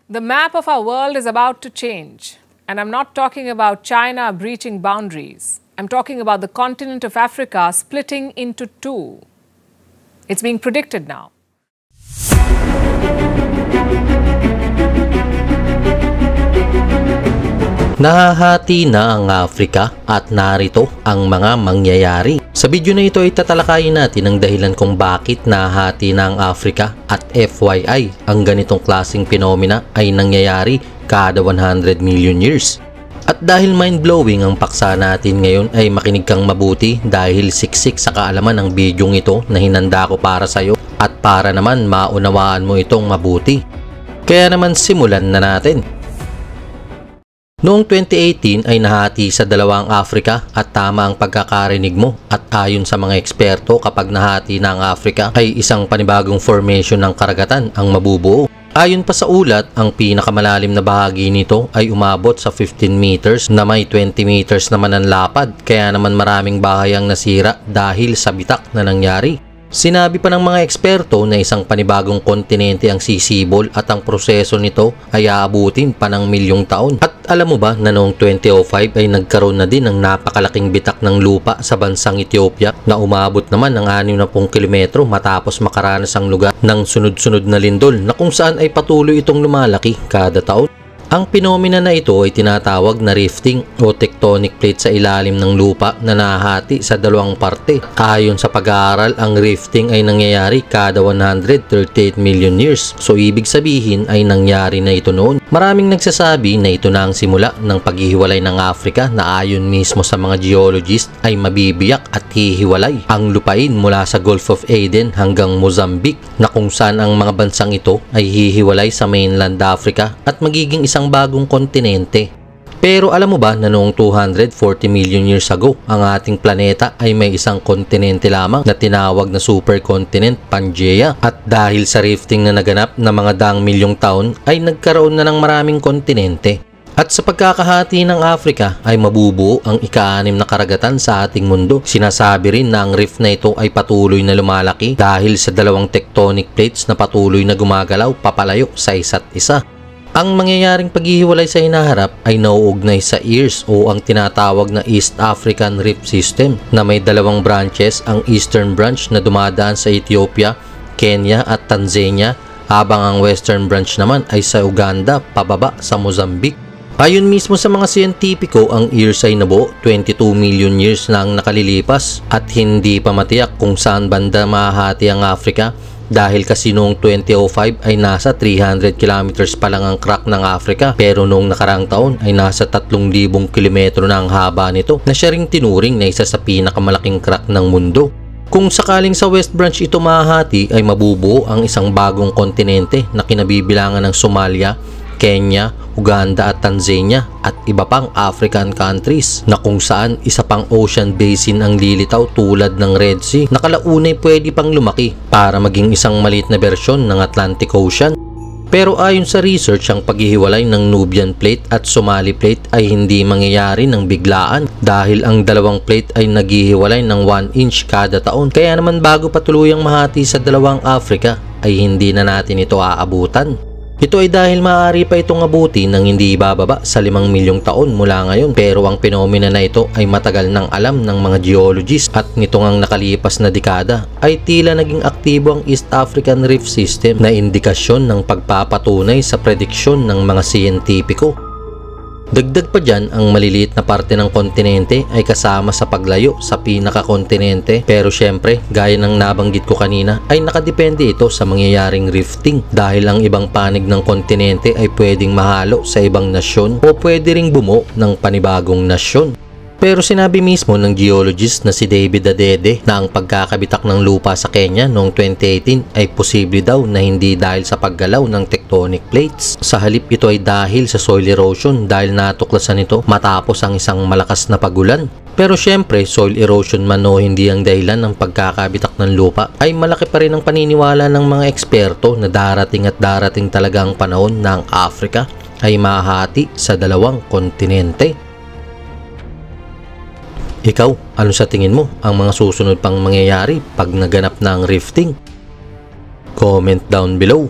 The map of our world is about to change. And I'm not talking about China breaching boundaries. I'm talking about the continent of Africa splitting into two. It's being predicted now. Nahahati na ang Africa at narito ang mga mangyayari. Sa video na ito ay tatalakayin natin ang dahilan kung bakit nahahati na ang Africa at FYI, ang ganitong klaseng phenomena ay nangyayari kada 100 million years. At dahil mind-blowing ang paksa natin ngayon ay makinig kang mabuti dahil siksik sa kaalaman ang bidyong ito na hinanda ko para sa'yo at para naman maunawaan mo itong mabuti. Kaya naman simulan na natin. Noong 2018 ay nahati sa dalawang Africa at tama ang pagkakarinig mo at ayon sa mga eksperto kapag nahati na ang Africa ay isang panibagong formation ng karagatan ang mabubuo. Ayon pa sa ulat, ang pinakamalalim na bahagi nito ay umabot sa 15 meters na may 20 meters naman ang lapad kaya naman maraming bahay ang nasira dahil sa bitak na nangyari. Sinabi pa ng mga eksperto na isang panibagong kontinente ang sisibol at ang proseso nito ay aabutin pa ng milyong taon. At alam mo ba na noong 2005 ay nagkaroon na din ng napakalaking bitak ng lupa sa bansang Ethiopia na umabot naman ng 60 kilometro matapos makaranas ang lugar ng sunod-sunod na lindol na kung saan ay patuloy itong lumalaki kada taon. Ang pinomena na ito ay tinatawag na rifting o tectonic plate sa ilalim ng lupa na nahati sa dalawang parte. Ayon sa pag-aaral, ang rifting ay nangyayari kada 138 million years. So ibig sabihin ay nangyari na ito noon. Maraming nagsasabi na ito na ang simula ng paghihiwalay ng Africa na ayon mismo sa mga geologist ay mabibiyak at hihiwalay ang lupain mula sa Gulf of Aden hanggang Mozambique na kung saan ang mga bansang ito ay hihiwalay sa mainland Africa at magiging isang bagong kontinente. Pero alam mo ba na noong 240 million years ago, ang ating planeta ay may isang kontinente lamang na tinawag na supercontinent Pangaea at dahil sa rifting na naganap na mga daang milyong taon ay nagkaroon na ng maraming kontinente. At sa pagkakahati ng Africa ay mabubuo ang ika-6 na karagatan sa ating mundo. Sinasabi rin na ang rift na ito ay patuloy na lumalaki dahil sa dalawang tectonic plates na patuloy na gumagalaw papalayo sa isa't isa. Ang mangyayaring paghihiwalay sa hinaharap ay nauugnay sa EARS o ang tinatawag na East African Rift System na may dalawang branches, ang Eastern Branch na dumadaan sa Ethiopia, Kenya at Tanzania habang ang Western Branch naman ay sa Uganda pababa sa Mozambique. Ayon mismo sa mga siyentipiko, ang EARS ay nabuo 22 million years na ang nakalilipas at hindi pa matiyak kung saan banda mahahati ang Africa dahil kasi noong 2005 ay nasa 300 kilometers pa lang ang crack ng Africa pero noong nakarang taon ay nasa 3,000 kilometro na ang haba nito na siya ring tinuring na isa sa pinakamalaking crack ng mundo. Kung sakaling sa West Branch ito mahahati ay mabubuo ang isang bagong kontinente na kinabibilangan ng Somalia, Kenya, Uganda at Tanzania at iba pang African countries na kung saan isa pang ocean basin ang lilitaw tulad ng Red Sea na kalaunay pwede pang lumaki para maging isang maliit na bersyon ng Atlantic Ocean. Pero ayon sa research, ang paghihiwalay ng Nubian Plate at Somali Plate ay hindi mangyayari ng biglaan dahil ang dalawang plate ay naghihiwalay ng 1 inch kada taon. Kaya naman bago patuluyang mahati sa dalawang Africa ay hindi na natin ito aabutan. Ito ay dahil maaari pa itong abuti ng hindi ibababa sa 5 milyong taon mula ngayon pero ang pinomena na ito ay matagal nang alam ng mga geologists at nitong ang nakalipas na dekada ay tila naging aktibo ang East African Rift System na indikasyon ng pagpapatunay sa prediksyon ng mga siyentipiko. Dagdag pa dyan, ang maliliit na parte ng kontinente ay kasama sa paglayo sa pinakakontinente pero syempre, gaya ng nabanggit ko kanina, ay nakadepende ito sa mangyayaring rifting dahil ang ibang panig ng kontinente ay pwedeng mahalo sa ibang nasyon o pwede ring bumuo ng panibagong nasyon. Pero sinabi mismo ng geologist na si David Adede na ang pagkakabitak ng lupa sa Kenya noong 2018 ay posible daw na hindi dahil sa paggalaw ng tectonic plates. Sa halip ito ay dahil sa soil erosion dahil natuklasan ito matapos ang isang malakas na pagulan. Pero syempre, soil erosion man o hindi ang dahilan ng pagkakabitak ng lupa ay malaki pa rin ang paniniwala ng mga eksperto na darating at darating talaga ang panahon na ang Africa ay mahahati sa dalawang kontinente. Ikaw, ano sa tingin mo ang mga susunod pang mangyayari pag naganap na ang rifting? Comment down below.